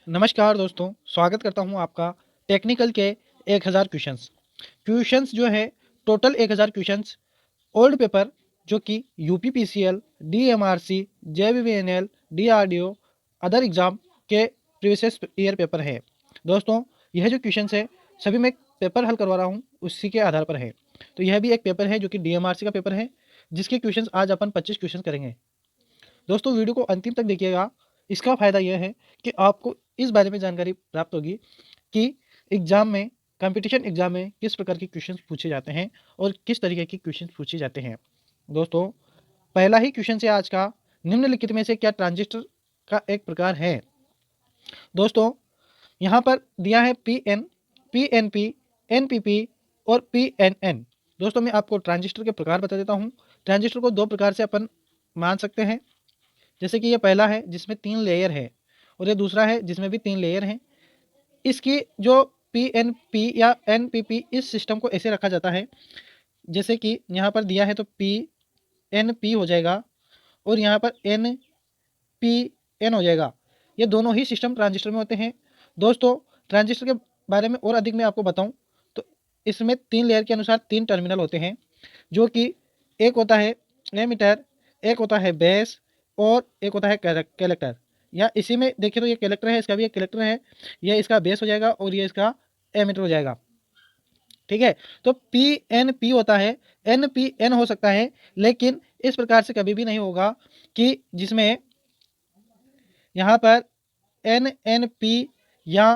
नमस्कार दोस्तों, स्वागत करता हूं आपका टेक्निकल के 1000 क्वेश्चंस। क्वेश्चंस जो है टोटल 1000 क्वेश्चंस ओल्ड पेपर जो कि UPPCL, DMRC, JBVNL, DRDO other exam के प्रीवियस ईयर पेपर है। दोस्तों यह जो क्वेश्चंस है सभी मैं पेपर हल करवा रहा हूं उसी के आधार पर है। तो यह भी एक पेपर है जो कि डीएमआरसी का पेपर है जिसके क्वेश्चंस आज अपन 25 क्वेश्चन करेंगे। दोस्तों वीडियो को अंतिम तक देखिएगा। इसका फ़ायदा यह है कि आपको इस बारे में जानकारी प्राप्त होगी कि एग्ज़ाम में कंपटीशन एग्ज़ाम में किस प्रकार के क्वेश्चंस पूछे जाते हैं और किस तरीके के क्वेश्चंस पूछे जाते हैं। दोस्तों पहला ही क्वेश्चन है आज का, निम्नलिखित में से क्या ट्रांजिस्टर का एक प्रकार है। दोस्तों यहाँ पर दिया है पीएन, पीएनपी, एनपीपी और पीएनएन। दोस्तों मैं आपको ट्रांजिस्टर के प्रकार बता देता हूँ। ट्रांजिस्टर को दो प्रकार से अपन मान सकते हैं। जैसे कि ये पहला है जिसमें 3 लेयर है और ये दूसरा है जिसमें भी 3 लेयर हैं। इसकी जो पीएनपी या एनपीपी इस सिस्टम को ऐसे रखा जाता है जैसे कि यहाँ पर दिया है तो पीएनपी हो जाएगा और यहाँ पर एनपीएन हो जाएगा। ये दोनों ही सिस्टम ट्रांजिस्टर में होते हैं। दोस्तों ट्रांजिस्टर के बारे में और अधिक मैं आपको बताऊं तो इसमें 3 लेयर के अनुसार 3 टर्मिनल होते हैं जो कि एक होता है एमिटर, एक होता है बेस और एक होता है कलेक्टर। या इसी में देखिए तो ये कलेक्टर है, इसका भी एक कलेक्टर है, ये इसका बेस हो जाएगा और ये इसका एमिटर हो जाएगा। ठीक है, तो पी एन पी होता है, एन पी एन हो सकता है, लेकिन इस प्रकार से कभी भी नहीं होगा कि जिसमें यहाँ पर एन एन पी या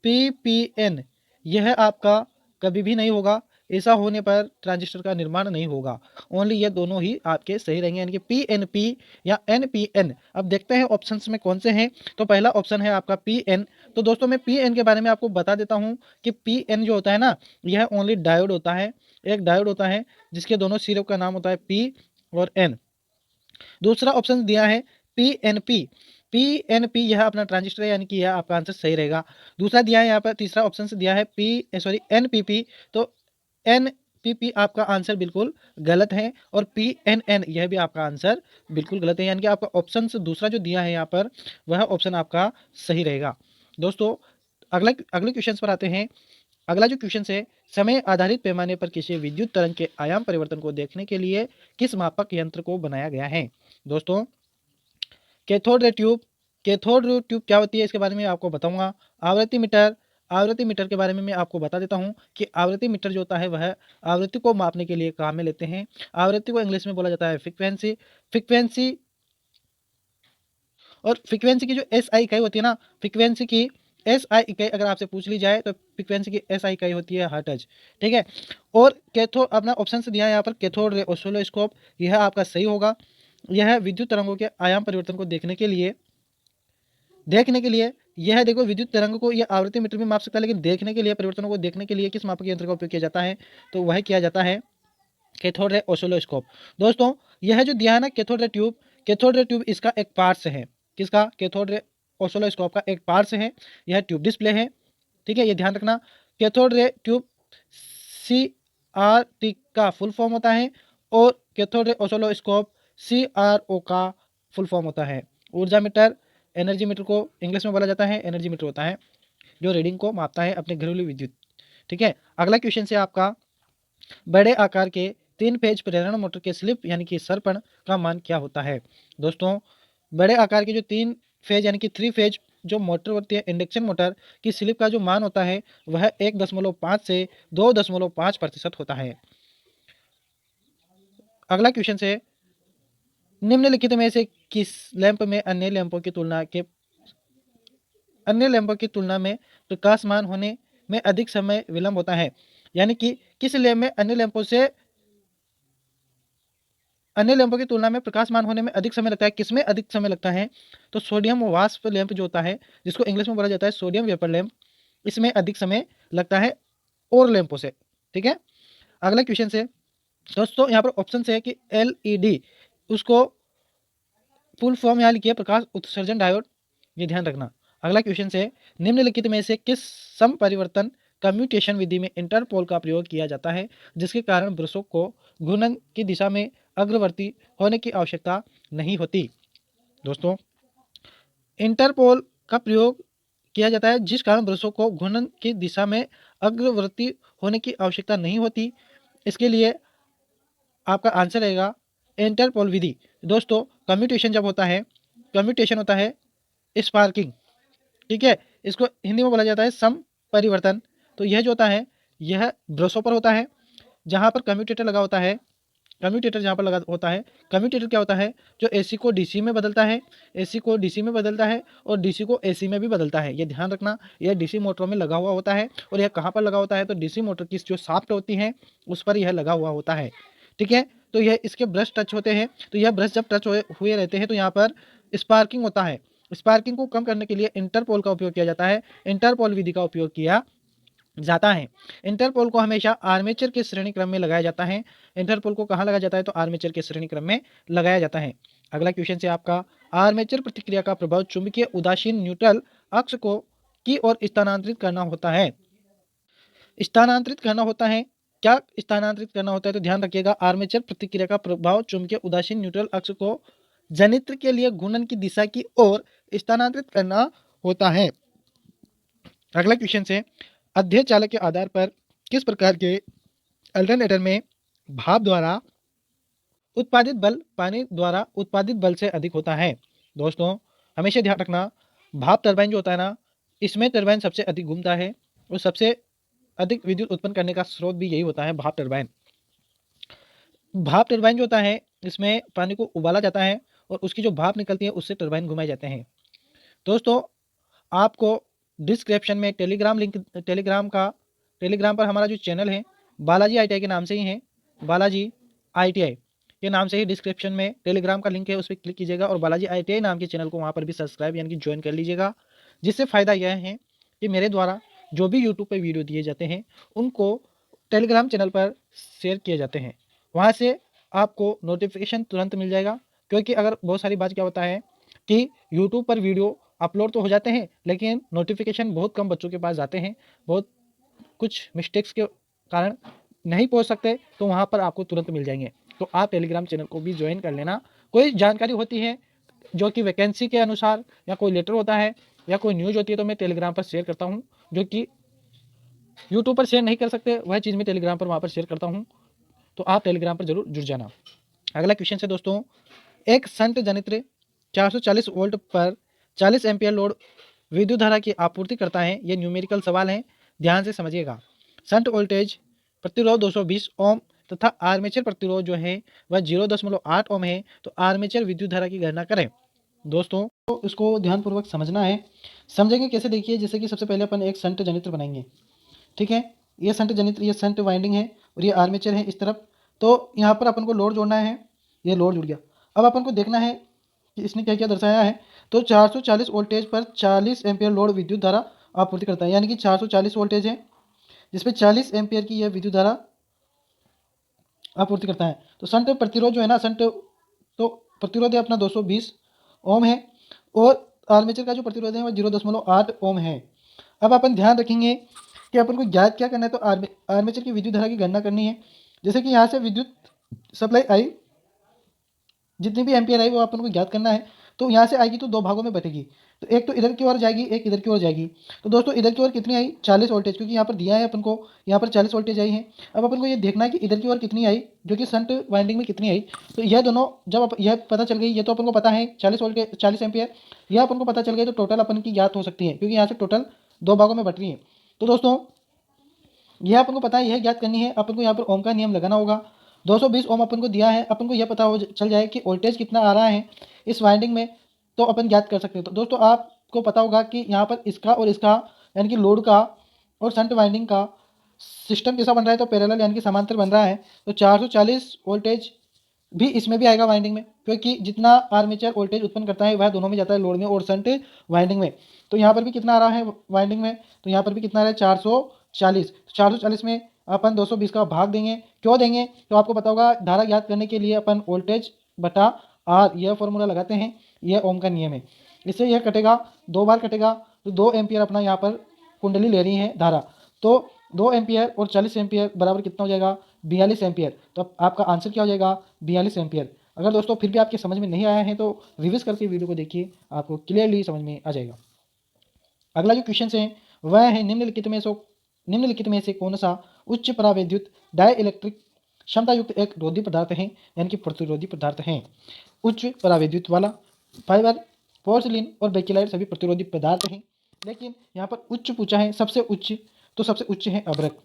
पी पी एन, यह आपका कभी भी नहीं होगा। ऐसा होने पर ट्रांजिस्टर का निर्माण नहीं होगा। ओनली ये दोनों ही आपके सही रहेंगे, यानी कि पी एन पी या एन पी एन। अब देखते हैं ऑप्शंस में कौन से हैं। तो पहला ऑप्शन है आपका पी एन। तो दोस्तों मैं पी एन के बारे में आपको बता देता हूँ कि पी एन जो होता है ना, यह ओनली डायोड होता है। एक डायोड होता है जिसके दोनों सिरों का नाम होता है पी और एन। दूसरा ऑप्शन दिया है P N P. P N P यह अपना ट्रांजिस्टर है, यानी कि यह आपका आंसर सही रहेगा। दूसरा दिया है यहाँ पर, तीसरा ऑप्शन से दिया है एन पी पी। तो एन पी पी आपका आंसर बिल्कुल गलत है और पी एन एन यह भी आपका आंसर बिल्कुल गलत है, यानी कि आपका ऑप्शन दूसरा जो दिया है यहाँ पर वह ऑप्शन आपका सही रहेगा। दोस्तों अगले क्वेश्चन पर आते हैं। अगला जो क्वेश्चन है, समय आधारित पैमाने पर किसी विद्युत तरंग के आयाम परिवर्तन को देखने के लिए किस मापक यंत्र को बनाया गया है। दोस्तों cathode ray tube. Cathode ray tube क्या होती है इसके बारे में आपको बताऊंगा। आवृत्ति मीटर। आवृत्ति मीटर के बारे में मैं आपको बता देता हूं कि आवृत्ति मीटर जो होता है वह आवृत्ति को मापने के लिए काम में लेते हैं। आवृत्ति को इंग्लिश में बोला जाता है फ्रीक्वेंसी। फ्रीक्वेंसी और फ्रीक्वेंसी की जो एस आई इकाई होती है ना, फ्रीक्वेंसी की एस आई इकाई अगर आपसे पूछ ली जाए तो फ्रीक्वेंसी की एस आई इकाई होती है हर्ट्ज। ठीक है, और कैथोड अपना ऑप्शन से दिया है यहाँ पर कैथोड रे ऑसिलोस्कोप, यह आपका सही होगा। यह विद्युत तरंगों के आयाम परिवर्तन को देखने के लिए यह देखो विद्युत तरंग को यह आवृत्ति मीटर में माप सकता है, लेकिन देखने के लिए परिवर्तनों को देखने के लिए किस मापक यंत्र का उपयोग किया जाता है, तो वह किया जाता है कैथोड रे ऑसिलोस्कोप। दोस्तों यह जो दिया है ना cathode ray tube, cathode ray tube इसका एक पार्ट्स है। किसका? कैथोड रे ऑसिलोस्कोप का एक पार्ट्स है। यह ट्यूब डिस्प्ले है। ठीक है, ये ध्यान रखना। Cathode ray tube C R T का फुल फॉर्म होता है और cathode ray oscilloscope C R O का फुल फॉर्म होता है। ऊर्जा मीटर, एनर्जी मीटर को इंग्लिश में बोला जाता है। एनर्जी मीटर होता है जो रीडिंग को मापता है अपने घरेलू विद्युत। ठीक है, अगला क्वेश्चन है आपका, बड़े आकार के 3 फेज प्रेरण मोटर के स्लिप यानी कि सरपण का मान क्या होता है। दोस्तों बड़े आकार के जो 3 फेज यानी कि 3 फेज जो मोटर होती है इंडक्शन मोटर की स्लिप का जो मान होता है वह 1.5 से 2.5% होता है। अगला क्वेश्चन है, निम्नलिखित में से किस लैंप में अन्य लैंपों की तुलना में प्रकाशमान होने में अधिक समय विलंब होता है। यानी कि किस लैंप में अन्य लैंपों की तुलना में प्रकाशमान होने में अधिक समय लगता है। किसमें अधिक समय लगता है? तो सोडियम वाष्प लैंप जो होता है, जिसको इंग्लिश में बोला जाता है सोडियम वेपर लैंप, इसमें अधिक समय लगता है और लैंपों से। ठीक है, अगला क्वेश्चन है दोस्तों, यहाँ पर ऑप्शन है कि एलईडी, उसको फुल फॉर्म यहाँ लिखिए प्रकाश उत्सर्जन डायोड, ये ध्यान रखना। अगला क्वेश्चन है, निम्नलिखित में से किस समपरिवर्तन कम्यूटेशन विधि में इंटरपोल का प्रयोग किया जाता है जिसके कारण वृषों को घूर्णन की दिशा में अग्रवर्ती होने की आवश्यकता नहीं होती। दोस्तों इंटरपोल का प्रयोग किया जाता है जिस कारण ब्रशों को घूर्णन की दिशा में अग्रवर्ती होने की आवश्यकता नहीं होती। इसके लिए आपका आंसर रहेगा इंटरपोल विधि। दोस्तों कम्यूटेशन जब होता है, कम्यूटेशन होता है स्पार्किंग, ठीक है, इसको हिंदी में बोला जाता है सम परिवर्तन। तो यह जो होता है यह ब्रशों पर होता है जहाँ पर कम्यूटेटर लगा होता है। कम्यूटेटर जहाँ पर लगा होता है, कम्यूटेटर क्या होता है, जो एसी को डीसी में बदलता है, एसी को डीसी में बदलता है और डीसी को एसी में भी बदलता है। ये ध्यान रखना, यह डीसी मोटरों में लगा हुआ होता है। और यह कहाँ पर लगा होता है, तो डीसी मोटर की जो शाफ्ट होती है उस पर यह लगा हुआ होता है, ठीक है। तो यह इसके ब्रश टच होते हैं, तो यह ब्रश जब टच हुए रहते हैं तो यहाँ पर स्पार्किंग होता है। स्पार्किंग को कम करने के लिए इंटरपोल का उपयोग किया जाता है, इंटरपोल विधि का उपयोग किया जाता है। इंटरपोल को हमेशा आर्मेचर के श्रेणी क्रम में लगाया जाता है। इंटरपोल को कहाँ लगाया जाता है, तो आर्मेचर के श्रेणी क्रम में लगाया जाता है। अगला क्वेश्चन से आपका, आर्मेचर प्रतिक्रिया का प्रभाव चुंबकीय उदासीन न्यूट्रल अक्ष को की ओर स्थानांतरित करना होता है। स्थानांतरित करना होता है, क्या स्थानांतरित करना होता है, तो ध्यान रखिएगा आर्मेचर प्रतिक्रिया का प्रभाव चुंबकीय उदासीन न्यूट्रल अक्ष को जनित्र के लिए घूर्णन की दिशा की ओर स्थानांतरित करना होता है। अगला क्वेश्चन से, अध्यय चालक के आधार पर किस प्रकार के अल्टरनेटर में भाप द्वारा उत्पादित बल पानी द्वारा उत्पादित बल से अधिक होता है। दोस्तों हमेशा ध्यान रखना, भाप टरबाइन जो होता है ना, इसमें टरबाइन सबसे अधिक घूमता है और सबसे अधिक विद्युत उत्पन्न करने का स्रोत भी यही होता है, भाप टरबाइन। भाप टरबाइन जो होता है इसमें पानी को उबाला जाता है और उसकी जो भाप निकलती है उससे टरबाइन घुमाए जाते हैं। दोस्तों आपको डिस्क्रिप्शन में टेलीग्राम लिंक, टेलीग्राम पर हमारा जो चैनल है बालाजी ITI के नाम से ही है, बालाजी ITI के नाम से ही डिस्क्रिप्शन में टेलीग्राम का लिंक है, उस पर क्लिक कीजिएगा और बालाजी ITI नाम के चैनल को वहाँ पर भी सब्सक्राइब यानी कि ज्वाइन कर लीजिएगा। जिससे फ़ायदा यह है कि मेरे द्वारा जो भी यूट्यूब पर वीडियो दिए जाते हैं उनको टेलीग्राम चैनल पर शेयर किए जाते हैं, वहाँ से आपको नोटिफिकेशन तुरंत मिल जाएगा। क्योंकि अगर बहुत सारी बात क्या होता है कि यूट्यूब पर वीडियो अपलोड तो हो जाते हैं लेकिन नोटिफिकेशन बहुत कम बच्चों के पास जाते हैं, बहुत कुछ मिस्टेक्स के कारण नहीं पहुंच सकते, तो वहां पर आपको तुरंत मिल जाएंगे। तो आप टेलीग्राम चैनल को भी ज्वाइन कर लेना। कोई जानकारी होती है जो कि वैकेंसी के अनुसार या कोई लेटर होता है या कोई न्यूज़ होती है तो मैं टेलीग्राम पर शेयर करता हूँ, जो कि यूट्यूब पर शेयर नहीं कर सकते वह चीज़ मैं टेलीग्राम पर वहाँ पर शेयर करता हूँ। तो आप टेलीग्राम पर जरूर जुड़ जाना। अगला क्वेश्चन है दोस्तों, एक संट जनित्र 440 वोल्ट पर 40 एम्पियर लोड विद्युत धारा की आपूर्ति करता है। ये न्यूमेरिकल सवाल है, ध्यान से समझिएगा। संट वोल्टेज प्रतिरोध 220 ओम तथा आर्मेचर प्रतिरोध जो है वह 0.8 ओम है। तो आर्मेचर विद्युत धारा की गणना करें। दोस्तों तो इसको ध्यानपूर्वक समझना है। समझेंगे कैसे, देखिए जैसे कि सबसे पहले अपन एक संट जनित्र बनाएंगे, ठीक है। ये संट जनित्र, ये संट वाइंडिंग है और ये आर्मेचर है इस तरफ। तो यहाँ पर अपन को लोड जोड़ना है, ये लोड जुड़ गया। अब अपन को देखना है कि इसने क्या क्या दर्शाया है। तो 440 वोल्टेज पर 40 एम्पियर लोड विद्युत धारा आपूर्ति करता है, यानी कि 440 वोल्टेज है जिसपे 40 एम्पियर की यह विद्युत धारा आपूर्ति करता है। तो संट प्रतिरोध जो है ना, संट तो प्रतिरोध है अपना 220 ओम है और आर्मेचर का जो प्रतिरोध है वह 0.8 ओम है। अब अपन ध्यान रखेंगे कि अपन को ज्ञात क्या करना है, तो आर्मेचर की विद्युत धारा की गणना करनी है। जैसे कि यहाँ से विद्युत सप्लाई आई, जितनी भी एम्पियर आई वो अपन को ज्ञात करना है। तो यहाँ से आएगी तो दो भागों में बटेगी, तो एक तो इधर की ओर जाएगी, एक इधर की ओर जाएगी। तो दोस्तों इधर की ओर कितनी आई, 40 वोल्टेज, क्योंकि यहाँ पर दिया है अपन को, यहाँ पर 40 वोल्टेज आई है। अब अपन को ये देखना है कि इधर की ओर कितनी आई, जो कि संट वाइंडिंग में कितनी आई। तो यह दोनों जब यह पता चल गई, ये तो अपन को पता है 40 वोल्टेज 40 एम्पियर, यह अपन को पता चल गई, तो टोटल अपन की ज्ञात हो सकती है, क्योंकि यहाँ से टोटल दो भागों में बट रही है। तो दोस्तों यह अपन को पता है, यह ज्ञात करनी है। अपन को यहाँ पर ओम का नियम लगाना होगा। 220 ओम अपन को दिया है, अपन को यह पता हो चल जाए कि वोल्टेज कितना आ रहा है इस वाइंडिंग में, तो अपन ज्ञात कर सकते हैं। तो दोस्तों आपको पता होगा कि यहाँ पर इसका और इसका यानी कि लोड का और शंट वाइंडिंग का सिस्टम कैसा बन रहा है, तो पैरेलल यानी कि समांतर बन रहा है। तो 440 वोल्टेज भी इसमें भी आएगा वाइंडिंग में, क्योंकि जितना आर्मेचर वोल्टेज उत्पन्न करता है वह दोनों में जाता है, लोड में और शंट वाइंडिंग में। तो यहाँ पर भी कितना आ रहा है वाइंडिंग में, तो यहाँ पर भी कितना आ रहा है 440। 440 में अपन 220 का भाग देंगे, क्यों देंगे, तो आपको पता होगा धारा ज्ञात करने के लिए अपन वोल्टेज बटा आर यह फॉर्मूला लगाते हैं, यह ओम का नियम है। इससे यह कटेगा, दो बार कटेगा, तो 2 एम्पियर अपना यहाँ पर कुंडली ले रही है धारा। तो 2 एम्पियर और 40 एम्पियर बराबर कितना हो जाएगा, 42 एम्पियर। तो अब आपका आंसर क्या हो जाएगा, 42 एम्पियर। अगर दोस्तों फिर भी आपके समझ में नहीं आया है तो रिविज़ करके वीडियो को देखिए, आपको क्लियरली समझ में आ जाएगा। अगला जो क्वेश्चन है वह है निम्नलिखित में से कौन सा उच्च परावैद्युत डाइइलेक्ट्रिक क्षमता युक्त एक रोधी पदार्थ है, यानी कि प्रतिरोधी पदार्थ है। उच्च परावैद्युत वाला फाइबर, पोर्सिलिन और बेकेलाइट सभी प्रतिरोधी पदार्थ हैं, लेकिन यहाँ पर उच्च पूछा है, सबसे उच्च, तो सबसे उच्च है अभ्रक।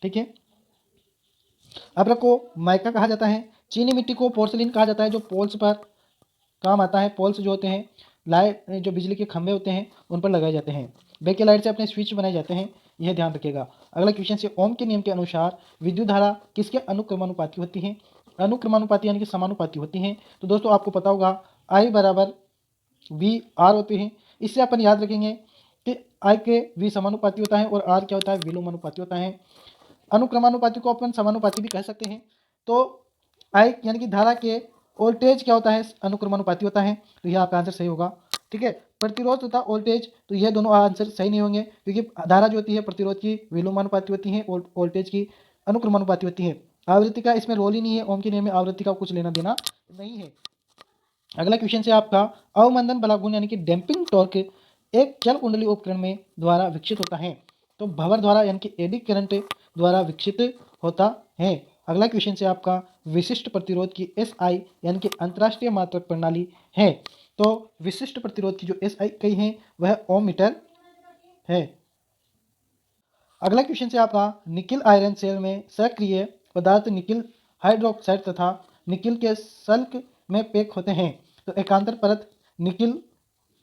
ठीक है, अभ्रक को माइका कहा जाता है। चीनी मिट्टी को पोर्सिलिन कहा जाता है, जो पोल्स पर काम आता है। पोल्स जो होते हैं, लाइट जो बिजली के खंभे होते हैं उन पर लगाए जाते हैं। बेकेलाइट से अपने स्विच बनाए जाते हैं, यह ध्यान रखिएगा। अगला क्वेश्चन से ओम के नियम के अनुसार विद्युत धारा किसके अनुक्रमानुपाती होती है? अनुक्रमानुपाती यानी कि समानुपाती होती हैं। तो दोस्तों आपको पता होगा आई बराबर वी आर होते हैं। इससे अपन याद रखेंगे कि आई के वी समानुपाती होता है और आर क्या होता है? विलोमानुपाती होता है। अनुक्रमानुपाती को अपन समानुपाती भी कह सकते हैं। तो आई यानी कि धारा के वोल्टेज क्या होता है? अनुक्रमानुपाती होता है। तो यह आपका आंसर सही होगा। ठीक है, प्रतिरोध तथा वोल्टेज, तो यह दोनों आंसर सही नहीं होंगे, क्योंकि धारा जो होती है प्रतिरोध की विलोमानुपाती होती है और वोल्टेज की अनुक्रमानुपाती होती है। आवृत्ति का इसमें रोल ही नहीं है, ओम के नियम में आवृत्ति का कुछ लेना देना नहीं है। अगला क्वेश्चन से आपका अवमंदन बलागुण यानी कि डैम्पिंग टॉर्क एक जल कुंडली उपकरण में द्वारा विकसित होता है। तो भंवर द्वारा यानी कि एडी करंट द्वारा विकसित होता है। अगला क्वेश्चन से आपका विशिष्ट प्रतिरोध की एसआई यानी कि अंतरराष्ट्रीय मात्रक प्रणाली है। तो विशिष्ट प्रतिरोध की जो एसआई कही है वह ओम मीटर है। अगला क्वेश्चन से आपका निकिल आयरन सेल में सक्रिय पदार्थ निकिल हाइड्रोक्साइड तथा निकिल के सल्क में पैक होते हैं। तो एकांतर परत निकिल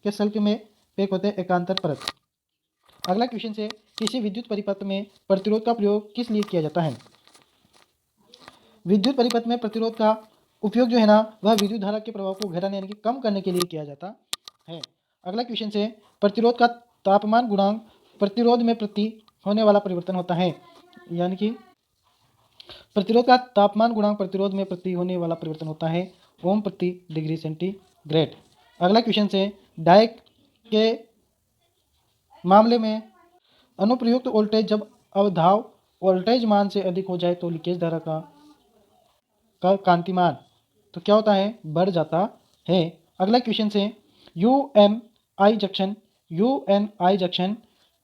के सल्क में पैक होते हैं, एकांतर परत। अगला क्वेश्चन से किसी विद्युत परिपथ में प्रतिरोध का प्रयोग किस लिए किया जाता है? विद्युत परिपथ में प्रतिरोध का उपयोग जो है ना वह विद्युत धारा के प्रभाव को घटाने यानी कि कम करने के लिए किया जाता है। अगला क्वेश्चन से प्रतिरोध का तापमान गुणांक प्रतिरोध में प्रति होने वाला परिवर्तन होता है, यानी कि प्रतिरोध का तापमान गुणांक प्रतिरोध में प्रति होने वाला परिवर्तन होता है ओम प्रति डिग्री सेंटीग्रेड। अगला क्वेश्चन से डाई के मामले में अनुप्रयुक्त वोल्टेज जब अवधाव वोल्टेज मान से अधिक हो जाए तो लीकेज धारा का कांतिमान तो क्या होता है? बढ़ जाता है। अगला क्वेश्चन से यूएनआई जंक्शन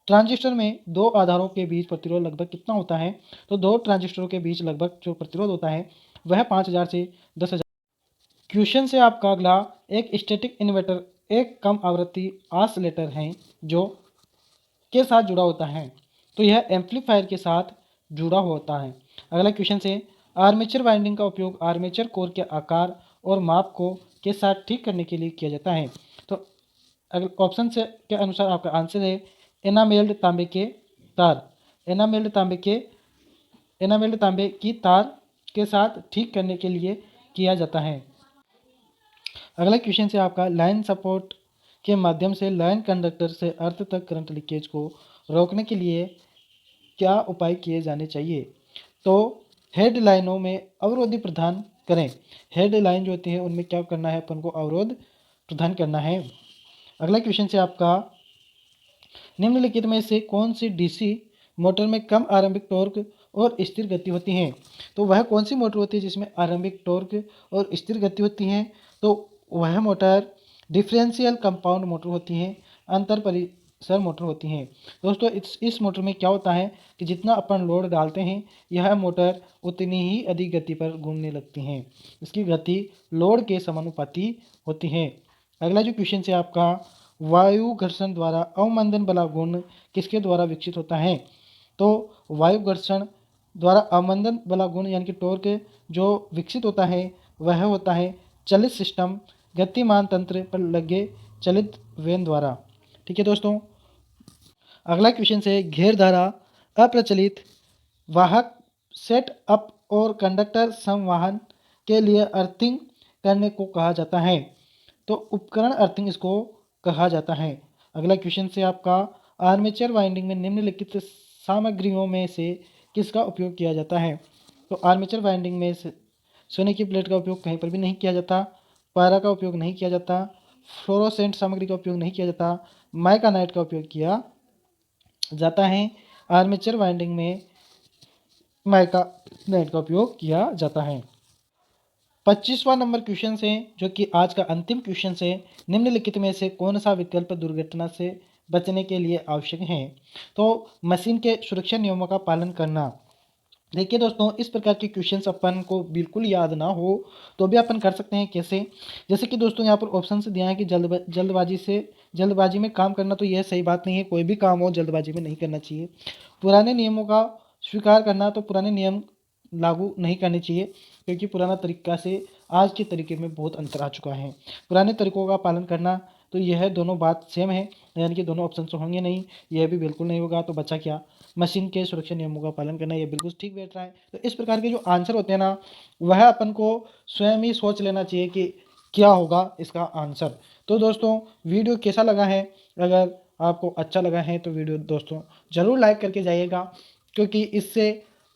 ट्रांजिस्टर में दो आधारों के बीच प्रतिरोध लगभग कितना होता है? तो दो ट्रांजिस्टरों के बीच लगभग जो प्रतिरोध होता है वह 5000 से 10,000। क्वेश्चन से आपका अगला एक स्टैटिक इन्वर्टर एक कम आवृत्ति ऑसिलेटर है जो के साथ जुड़ा होता है, तो यह एम्पलीफायर के साथ जुड़ा होता है। अगला क्वेश्चन से आर्मेचर वाइंडिंग का उपयोग आर्मेचर कोर के आकार और माप को के साथ ठीक करने के लिए किया जाता है। तो अगर ऑप्शन से के अनुसार आपका आंसर है एनामेल्ड तांबे के तार। एनामेल्ड तांबे की तार के साथ ठीक करने के लिए किया जाता है। अगला क्वेश्चन से आपका लाइन सपोर्ट के माध्यम से लाइन कंडक्टर से अर्थ तक करंट लीकेज को रोकने के लिए क्या उपाय किए जाने चाहिए? तो हेड लाइनों में अवरोध प्रदान करें। हेड लाइन जो होती है उनमें क्या करना है? अपन को अवरोध प्रदान करना है। अगला क्वेश्चन से आपका निम्नलिखित में से कौन सी डीसी मोटर में कम आरंभिक टॉर्क और स्थिर गति होती है? तो वह कौन सी मोटर होती है जिसमें आरंभिक टॉर्क और स्थिर गति होती है? तो वह मोटर डिफरेंशियल कंपाउंड मोटर होती है, अंतर परिसर मोटर होती हैं। दोस्तों इस मोटर में क्या होता है कि जितना अपन लोड डालते हैं यह मोटर उतनी ही अधिक गति पर घूमने लगती हैं। इसकी गति लोड के समानुपाती होती है। अगला जो क्वेश्चन है आपका वायु घर्षण द्वारा अवमंदन बला गुण किसके द्वारा विकसित होता है? तो वायु घर्षण द्वारा अवमंदन बला गुण यानी कि टॉर्क जो विकसित होता है वह होता है चलित सिस्टम गतिमान तंत्र पर लगे चलित वेन द्वारा। ठीक है दोस्तों, अगला क्वेश्चन है घेर धारा अप्रचलित वाहक सेट अप और कंडक्टर संवहन के लिए अर्थिंग करने को कहा जाता है। तो उपकरण अर्थिंग इसको कहा जाता है। अगला क्वेश्चन से आपका आर्मेचर वाइंडिंग में निम्नलिखित सामग्रियों में से किसका उपयोग किया जाता है? तो आर्मेचर वाइंडिंग में सोने की प्लेट का उपयोग कहीं पर भी नहीं किया जाता, पारा का उपयोग नहीं किया जाता, फ्लोरोसेंट सामग्री का उपयोग नहीं किया जाता, माइकानाइट का उपयोग किया जाता है। आर्मेचर वाइंडिंग में माइकानाइट का उपयोग किया जाता है। 25वां नंबर क्वेश्चन है जो कि आज का अंतिम क्वेश्चन है। निम्नलिखित में से कौन सा विकल्प दुर्घटना से बचने के लिए आवश्यक है? तो मशीन के सुरक्षा नियमों का पालन करना। देखिए दोस्तों, इस प्रकार के क्वेश्चंस अपन को बिल्कुल याद ना हो तो भी अपन कर सकते हैं। कैसे? जैसे कि दोस्तों यहाँ पर ऑप्शन दिया है कि जल्दबाजी में काम करना, तो यह सही बात नहीं है। कोई भी काम हो जल्दबाजी में नहीं करना चाहिए। पुराने नियमों का स्वीकार करना, तो पुराने नियम लागू नहीं करने चाहिए क्योंकि पुराना तरीका से आज के तरीके में बहुत अंतर आ चुका है। पुराने तरीकों का पालन करना, तो यह दोनों बात सेम है, यानी कि दोनों ऑप्शन तो होंगे नहीं। यह भी बिल्कुल नहीं होगा, तो बचा क्या? मशीन के सुरक्षा नियमों का पालन करना, ये बिल्कुल ठीक बैठ रहा है। तो इस प्रकार के जो आंसर होते हैं ना, वह अपन को स्वयं ही सोच लेना चाहिए कि क्या होगा इसका आंसर। तो दोस्तों, वीडियो कैसा लगा है? अगर आपको अच्छा लगा है तो वीडियो दोस्तों ज़रूर लाइक करके जाइएगा, क्योंकि इससे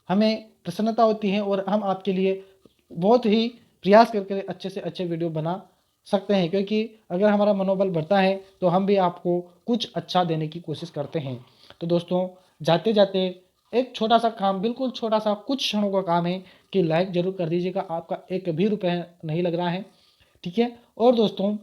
हमें प्रसन्नता होती है और हम आपके लिए बहुत ही प्रयास करके अच्छे से अच्छे वीडियो बना सकते हैं। क्योंकि अगर हमारा मनोबल बढ़ता है तो हम भी आपको कुछ अच्छा देने की कोशिश करते हैं। तो दोस्तों, जाते जाते एक छोटा सा काम, बिल्कुल छोटा सा, कुछ क्षणों का काम है कि लाइक जरूर कर दीजिएगा। आपका एक भी रुपए नहीं लग रहा है, ठीक है? और दोस्तों,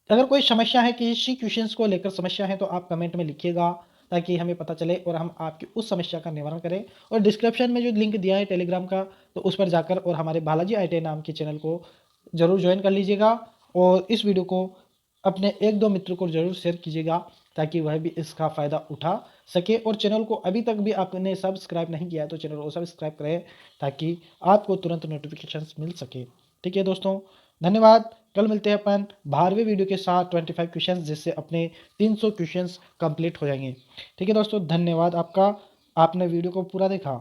अगर कोई समस्या है, किसी क्वेश्चंस को लेकर समस्या है, तो आप कमेंट में लिखिएगा ताकि हमें पता चले और हम आपकी उस समस्या का निवारण करें। और डिस्क्रिप्शन में जो लिंक दिया है टेलीग्राम का, तो उस पर जाकर और हमारे बालाजी आईटी नाम के चैनल को ज़रूर ज्वाइन कर लीजिएगा। और इस वीडियो को अपने एक दो मित्र को ज़रूर शेयर कीजिएगा ताकि वह भी इसका फ़ायदा उठा सके। और चैनल को अभी तक भी आपने सब्सक्राइब नहीं किया है तो चैनल को सब्सक्राइब करें ताकि आपको तुरंत नोटिफिकेशन मिल सके। ठीक है दोस्तों, धन्यवाद। कल मिलते हैं अपन 12वें वीडियो के साथ 25 क्वेश्चंस, जिससे अपने 300 क्वेश्चंस कंप्लीट हो जाएंगे। ठीक है दोस्तों, धन्यवाद आपका, आपने वीडियो को पूरा देखा।